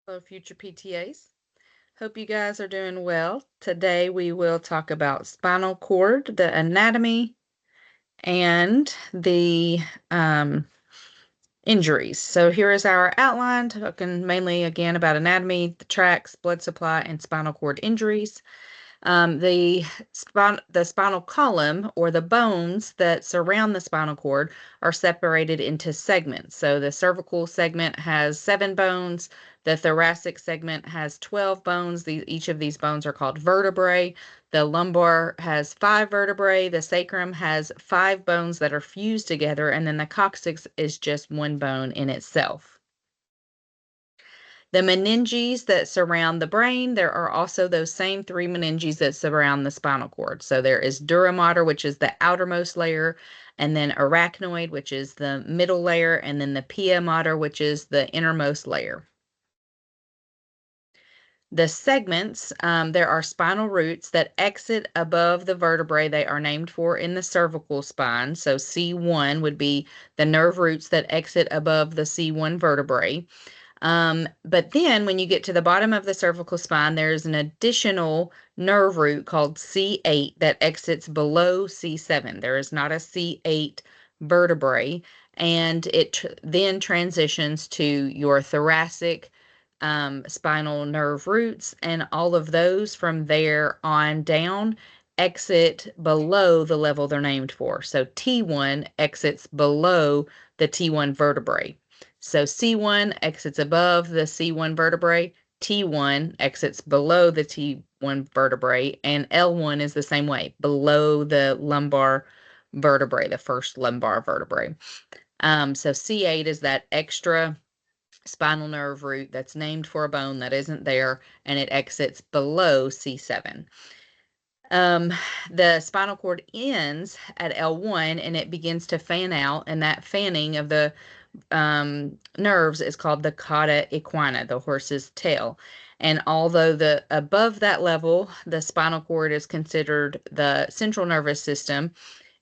Hello, future PTAs. Hope you guys are doing well. Today we will talk about spinal cord, the anatomy, and the injuries. So here is our outline, talking mainly again about anatomy, the tracts, blood supply, and spinal cord injuries. The spinal column, or the bones that surround the spinal cord, are separated into segments. So the cervical segment has 7 bones. The thoracic segment has 12 bones. Each of these bones are called vertebrae. The lumbar has 5 vertebrae. The sacrum has 5 bones that are fused together, and then the coccyx is just 1 bone in itself. The meninges that surround the brain, there are also those same 3 meninges that surround the spinal cord. So there is dura mater, which is the outermost layer, and then arachnoid, which is the middle layer, and then the pia mater, which is the innermost layer. The segments, there are spinal roots that exit above the vertebrae they are named for in the cervical spine. So C1 would be the nerve roots that exit above the C1 vertebrae. But then when you get to the bottom of the cervical spine, there's an additional nerve root called C8 that exits below C7. There is not a C8 vertebrae, and it then transitions to your thoracic spinal nerve roots, and all of those from there on down exit below the level they're named for. So T1 exits below the T1 vertebrae. So C1 exits above the C1 vertebrae, T1 exits below the T1 vertebrae, and L1 is the same way, below the lumbar vertebrae, the first lumbar vertebrae. So C8 is that extra spinal nerve root that's named for a bone that isn't there, and it exits below C7. The spinal cord ends at L1 and it begins to fan out, and that fanning of the nerves is called the cauda equina, the horse's tail. And although above that level, the spinal cord is considered the central nervous system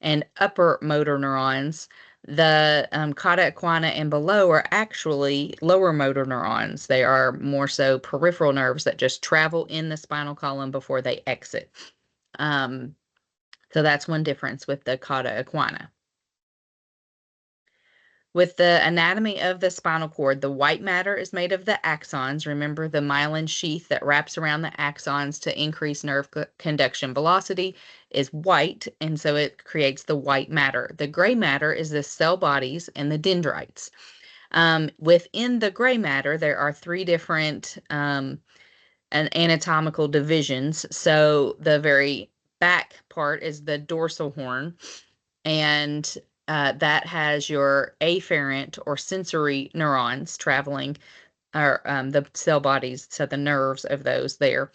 and upper motor neurons, the cauda equina and below are actually lower motor neurons. They are more so peripheral nerves that just travel in the spinal column before they exit. So that's one difference with the cauda equina. With the anatomy of the spinal cord, the white matter is made of the axons. Remember, the myelin sheath that wraps around the axons to increase nerve conduction velocity is white, and so it creates the white matter. The gray matter is the cell bodies and the dendrites. Within the gray matter, there are 3 different anatomical divisions. So the very back part is the dorsal horn, and that has your afferent or sensory neurons traveling, or the cell bodies, so the nerves of those there.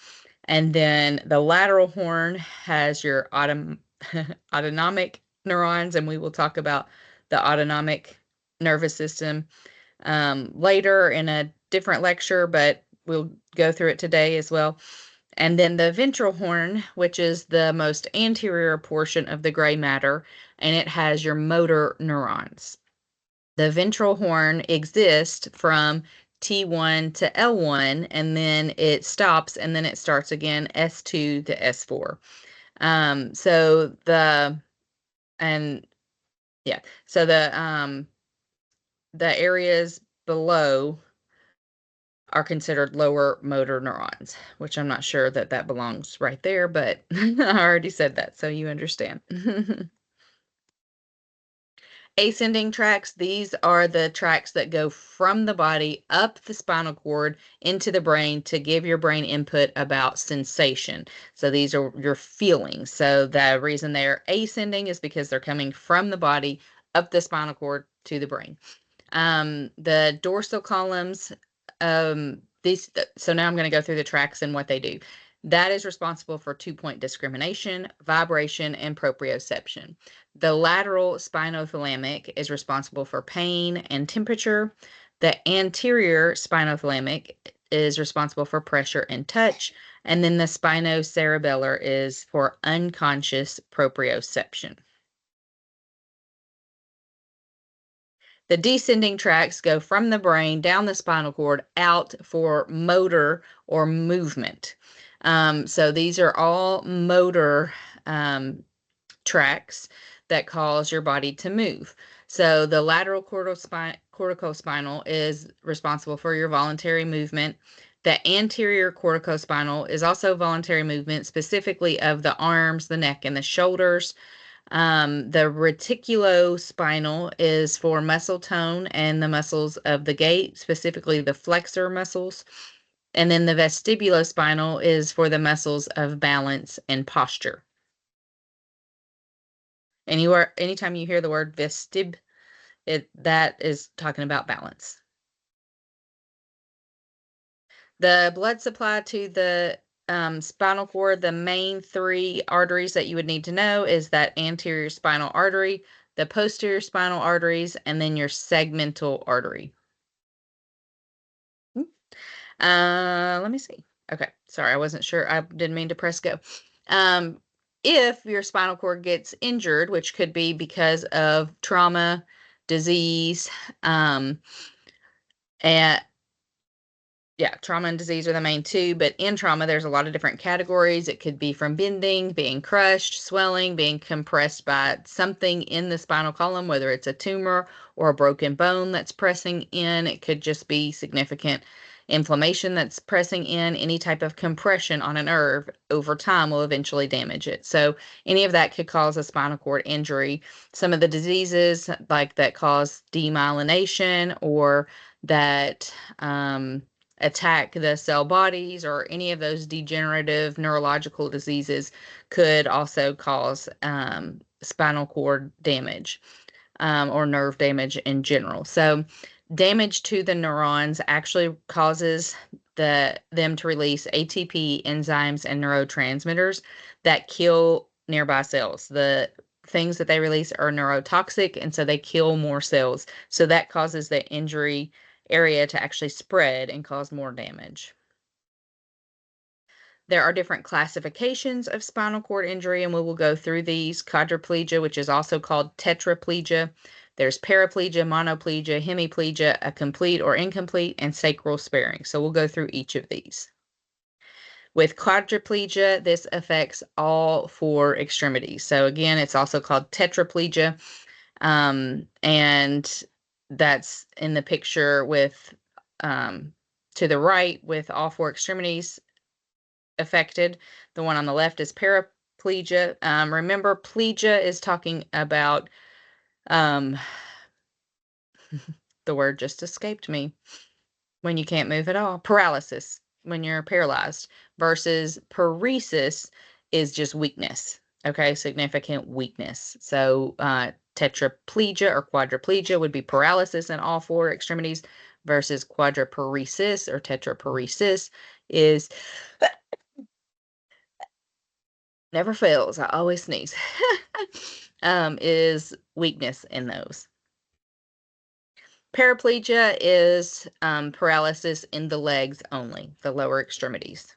And then the lateral horn has your autonomic neurons, and we will talk about the autonomic nervous system later in a different lecture, but we'll go through it today as well. And then the ventral horn, which is the most anterior portion of the gray matter, and it has your motor neurons. The ventral horn exists from T1 to L1, and then it stops, and then it starts again, S2 to S4. So the areas below are considered lower motor neurons, which I'm not sure that belongs right there, but I already said that, so you understand. Ascending tracts, these are the tracts that go from the body up the spinal cord into the brain to give your brain input about sensation. So these are your feelings. So the reason they're ascending is because they're coming from the body up the spinal cord to the brain. The dorsal columns, so now I'm going to go through the tracts and what they do. That is responsible for 2-point discrimination, vibration, and proprioception. The lateral spinothalamic is responsible for pain and temperature. The anterior spinothalamic is responsible for pressure and touch. And then the spinocerebellar is for unconscious proprioception. The descending tracts go from the brain down the spinal cord out for motor or movement. So these are all motor tracts that cause your body to move. So the lateral corticospinal is responsible for your voluntary movement. The anterior corticospinal is also voluntary movement, specifically of the arms, the neck, and the shoulders. The reticulospinal is for muscle tone and the muscles of the gait, specifically the flexor muscles. And then the vestibulospinal is for the muscles of balance and posture. Anytime you hear the word that is talking about balance. The blood supply to the spinal cord, the main three arteries that you would need to know is that anterior spinal artery, the posterior spinal arteries, and then your segmental artery. Let me see. Okay, sorry, I wasn't sure. I didn't mean to press go. If your spinal cord gets injured, which could be because of trauma, disease, and yeah, trauma and disease are the main two, but in trauma, there's a lot of different categories. It could be from bending, being crushed, swelling, being compressed by something in the spinal column, whether it's a tumor or a broken bone that's pressing in. It could just be significant inflammation that's pressing in. Any type of compression on a nerve over time will eventually damage it. So any of that could cause a spinal cord injury. Some of the diseases like that cause demyelination or that attack the cell bodies or any of those degenerative neurological diseases could also cause spinal cord damage or nerve damage in general. So damage to the neurons actually causes them to release ATP, enzymes, and neurotransmitters that kill nearby cells. The things that they release are neurotoxic, and so they kill more cells. So that causes the injury area to actually spread and cause more damage. There are different classifications of spinal cord injury, and we will go through these. Quadriplegia, which is also called tetraplegia. There's paraplegia, monoplegia, hemiplegia, a complete or incomplete, and sacral sparing. So we'll go through each of these. With quadriplegia, this affects all four extremities. So again, it's also called tetraplegia. And that's in the picture with to the right with all four extremities affected. The one on the left is paraplegia. Remember, plegia is talking about the word just escaped me. When you can't move at all. Paralysis, when you're paralyzed, versus paresis is just weakness. Okay, significant weakness. So tetraplegia or quadriplegia would be paralysis in all four extremities versus quadriparesis or tetraparesis is never fails. I always sneeze. Is weakness in those. Paraplegia is paralysis in the legs only, the lower extremities.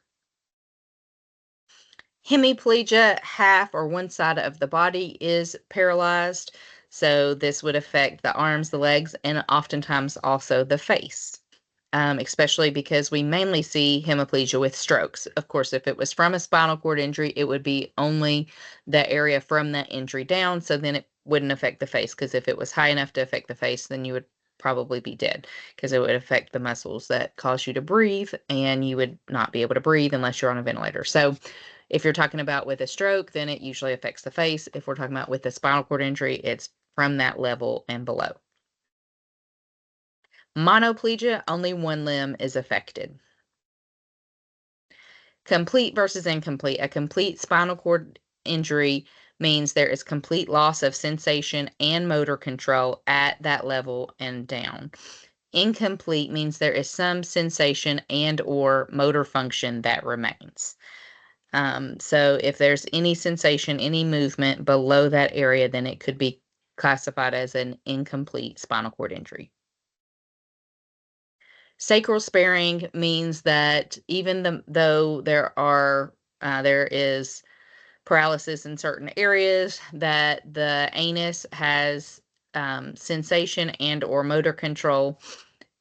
Hemiplegia, half or one side of the body is paralyzed. So this would affect the arms, the legs, and oftentimes also the face, especially because we mainly see hemiplegia with strokes. Of course, if it was from a spinal cord injury, it would be only the area from that injury down. So then it wouldn't affect the face, because if it was high enough to affect the face, then you would probably be dead, because it would affect the muscles that cause you to breathe, and you would not be able to breathe unless you're on a ventilator. So if you're talking about with a stroke, then it usually affects the face. If we're talking about with a spinal cord injury, it's from that level and below. Monoplegia, only one limb is affected. Complete versus incomplete. A complete spinal cord injury means there is complete loss of sensation and motor control at that level and down. Incomplete means there is some sensation and or motor function that remains. So if there's any sensation, any movement below that area, then it could be classified as an incomplete spinal cord injury. Sacral sparing means that even though there is paralysis in certain areas, that the anus has sensation and or motor control.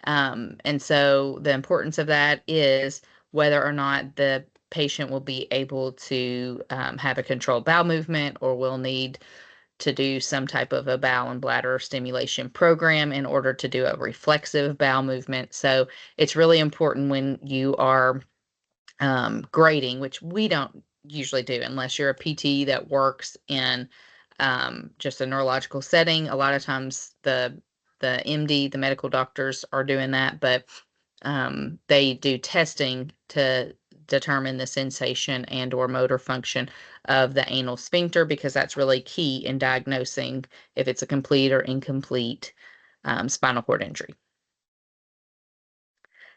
And so the importance of that is whether or not the patient will be able to have a controlled bowel movement or will need to do some type of a bowel and bladder stimulation program in order to do a reflexive bowel movement. So it's really important when you are grading, which we don't usually do unless you're a PT that works in just a neurological setting. A lot of times the MD, the medical doctors are doing that, but they do testing to determine the sensation and or motor function of the anal sphincter because that's really key in diagnosing if it's a complete or incomplete spinal cord injury.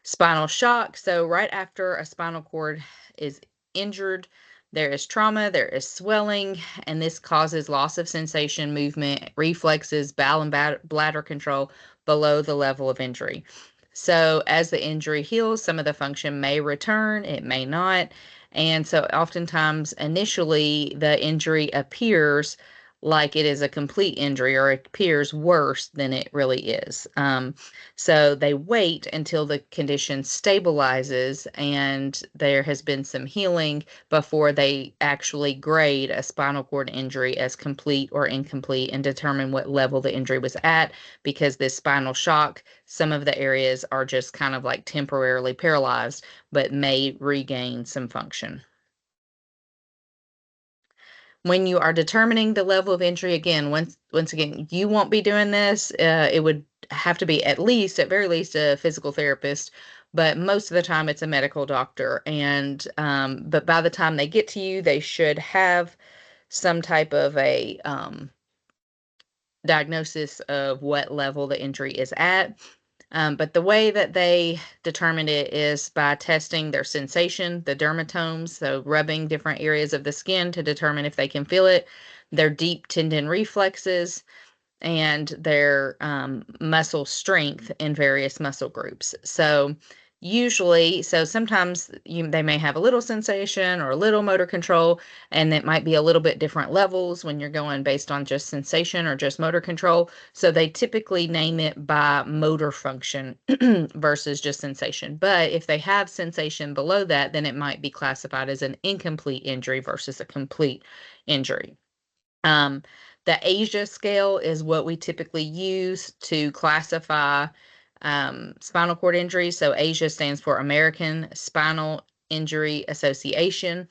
Spinal shock. So right after a spinal cord is injured, there is trauma, there is swelling, and this causes loss of sensation, movement, reflexes, bowel and bladder control below the level of injury. So as the injury heals, some of the function may return, it may not. And so oftentimes initially the injury appears like it is a complete injury or it appears worse than it really is. So they wait until the condition stabilizes and there has been some healing before they actually grade a spinal cord injury as complete or incomplete and determine what level the injury was at, because this spinal shock, some of the areas are just kind of like temporarily paralyzed, but may regain some function. When you are determining the level of injury, again, once again, you won't be doing this. It would have to be at very least, a physical therapist, but most of the time it's a medical doctor. And but by the time they get to you, they should have some type of a diagnosis of what level the injury is at. But the way that they determine it is by testing their sensation, the dermatomes, so rubbing different areas of the skin to determine if they can feel it, their deep tendon reflexes, and their muscle strength in various muscle groups. So usually, so sometimes they may have a little sensation or a little motor control, and it might be a little bit different levels when you're going based on just sensation or just motor control. So they typically name it by motor function versus just sensation. But if they have sensation below that, then it might be classified as an incomplete injury versus a complete injury. Um, the ASIA scale is what we typically use to classify spinal cord injuries. So ASIA stands for American Spinal Injury Association.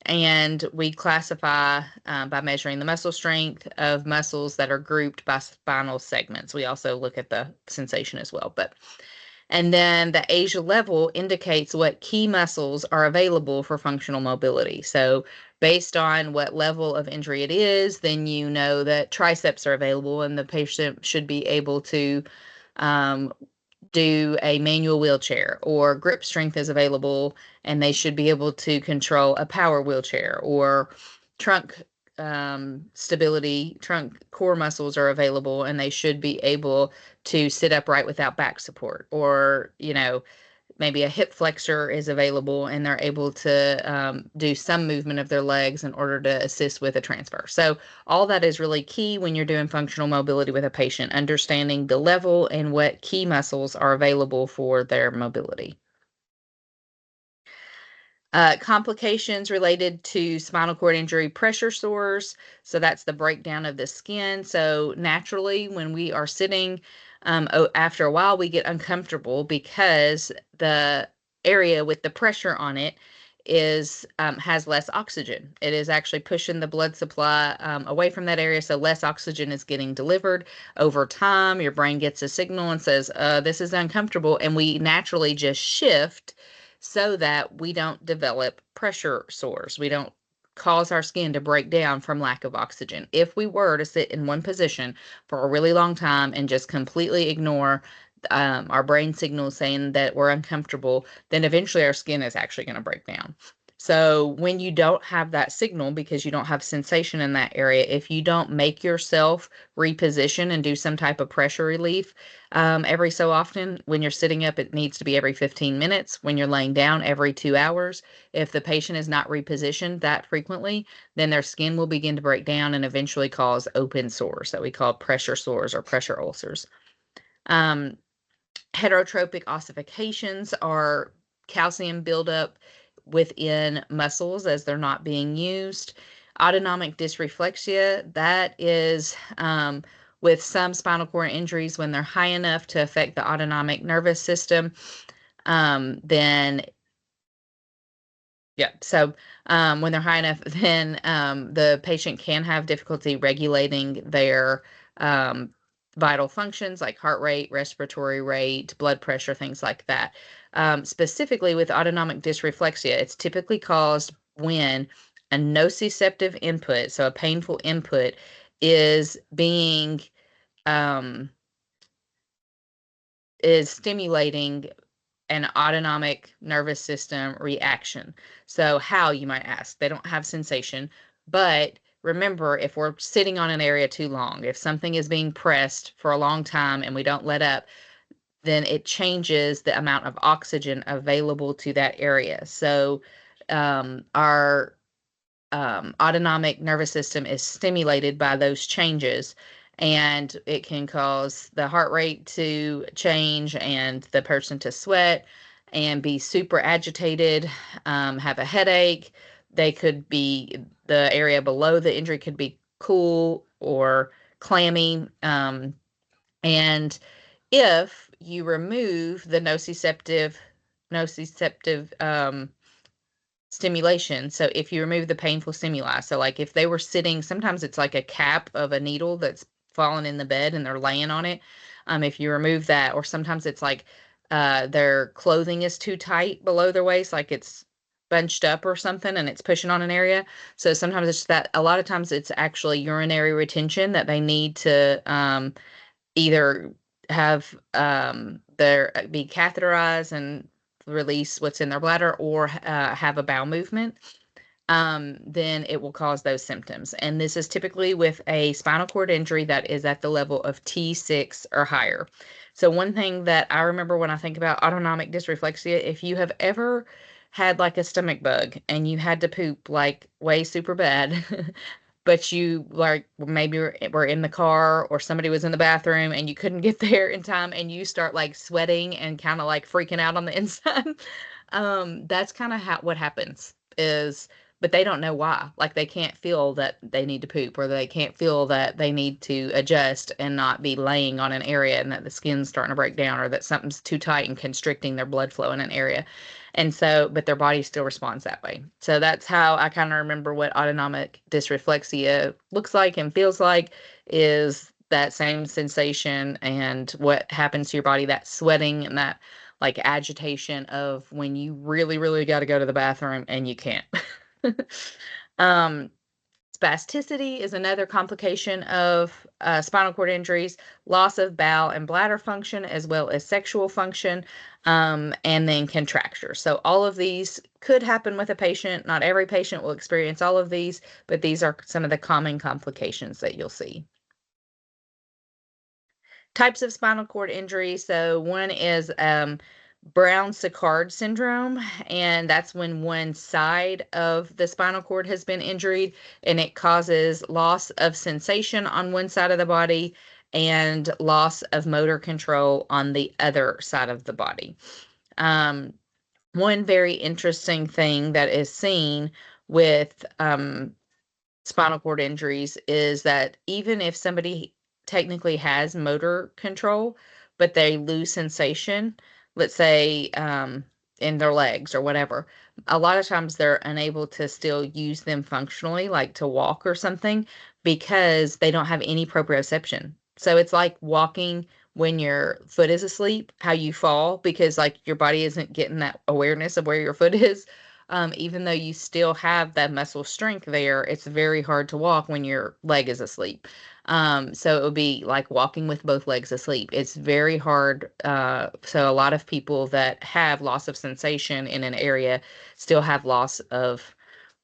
And we classify by measuring the muscle strength of muscles that are grouped by spinal segments. We also look at the sensation as well. And then the ASIA level indicates what key muscles are available for functional mobility. So based on what level of injury it is, then you know that triceps are available and the patient should be able to do a manual wheelchair, or grip strength is available and they should be able to control a power wheelchair, or trunk stability, trunk core muscles are available and they should be able to sit upright without back support, or, maybe a hip flexor is available and they're able to do some movement of their legs in order to assist with a transfer. So all that is really key when you're doing functional mobility with a patient, understanding the level and what key muscles are available for their mobility. Complications related to spinal cord injury, pressure sores. So that's the breakdown of the skin. So naturally, when we are sitting, after a while, we get uncomfortable because the area with the pressure on it is has less oxygen. It is actually pushing the blood supply away from that area, so less oxygen is getting delivered. Over time, your brain gets a signal and says, this is uncomfortable, and we naturally just shift so that we don't develop pressure sores. We don't cause our skin to break down from lack of oxygen. If we were to sit in one position for a really long time and just completely ignore our brain signals saying that we're uncomfortable, then eventually our skin is actually going to break down. So when you don't have that signal because you don't have sensation in that area, if you don't make yourself reposition and do some type of pressure relief every so often, when you're sitting up, it needs to be every 15 minutes. When you're laying down, every 2 hours. If the patient is not repositioned that frequently, then their skin will begin to break down and eventually cause open sores that we call pressure sores or pressure ulcers. Um, Heterotropic ossifications are calcium buildup within muscles as they're not being used. Autonomic dysreflexia, that is with some spinal cord injuries when they're high enough to affect the autonomic nervous system, then yeah. So when they're high enough, then the patient can have difficulty regulating their um, vital functions like heart rate, respiratory rate, blood pressure, things like that. Specifically with autonomic dysreflexia, it's typically caused when a nociceptive input, so a painful input, is being um, is stimulating an autonomic nervous system reaction. So, how, you might ask? They don't have sensation, but remember, if we're sitting on an area too long, if something is being pressed for a long time and we don't let up, then it changes the amount of oxygen available to that area. So, our autonomic nervous system is stimulated by those changes, and it can cause the heart rate to change and the person to sweat and be super agitated, have a headache. They could be, the area below the injury could be cool or clammy. And if you remove the nociceptive stimulation. So if you remove the painful stimuli, so like if they were sitting, sometimes it's like a cap of a needle that's fallen in the bed and they're laying on it. If you remove that, or sometimes it's like their clothing is too tight below their waist, like it's bunched up or something and it's pushing on an area. So sometimes it's that, a lot of times it's actually urinary retention that they need to either have their be catheterized and release what's in their bladder, or have a bowel movement, then it will cause those symptoms. And this is typically with a spinal cord injury that is at the level of T6 or higher. So one thing that I remember when I think about autonomic dysreflexia, if you have ever had like a stomach bug and you had to poop like way super bad, but you like maybe were in the car or somebody was in the bathroom and you couldn't get there in time and you start like sweating and kind of like freaking out on the inside. That's kind of how what happens is, but they don't know why. Like they can't feel that they need to poop, or they can't feel that they need to adjust and not be laying on an area and that the skin's starting to break down, or that something's too tight and constricting their blood flow in an area. And so, but their body still responds that way. So that's how I kind of remember what autonomic dysreflexia looks like and feels like, is that same sensation and what happens to your body, that sweating and that like agitation of when you really, really got to go to the bathroom and you can't. um, Spasticity is another complication of spinal cord injuries, loss of bowel and bladder function, as well as sexual function, and then contracture. So, all of these could happen with a patient. Not every patient will experience all of these, but these are some of the common complications that you'll see. Types of spinal cord injury. So, one is Brown-Séquard syndrome, and that's when one side of the spinal cord has been injured and it causes loss of sensation on one side of the body and loss of motor control on the other side of the body. One very interesting thing that is seen with spinal cord injuries is that even if somebody technically has motor control, but they lose sensation, let's say in their legs or whatever, a lot of times they're unable to still use them functionally, like to walk or something, because they don't have any proprioception. So it's like walking when your foot is asleep, how you fall, because like your body isn't getting that awareness of where your foot is. Even though you still have that muscle strength there, it's very hard to walk when your leg is asleep. So it would be like walking with both legs asleep. It's very hard. So a lot of people that have loss of sensation in an area still have loss of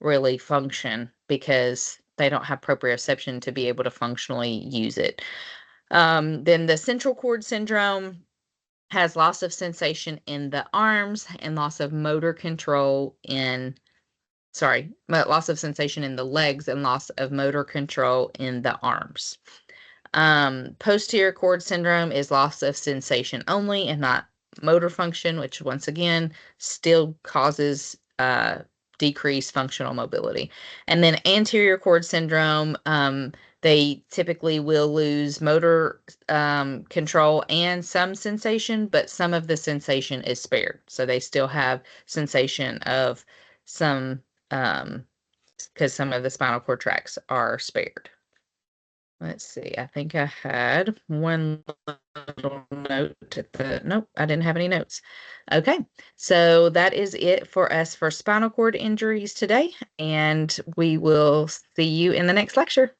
really function because they don't have proprioception to be able to functionally use it. Then the central cord syndrome has loss of sensation in the arms and loss of motor control in, sorry, loss of sensation in the legs and loss of motor control in the arms. Posterior cord syndrome is loss of sensation only and not motor function, which once again still causes decreased functional mobility. And then anterior cord syndrome, they typically will lose motor control and some sensation, but some of the sensation is spared. So they still have sensation of some, because some of the spinal cord tracts are spared. Let's see. I think I had one little note at the, nope, I didn't have any notes. Okay, so that is it for us for spinal cord injuries today, and we will see you in the next lecture.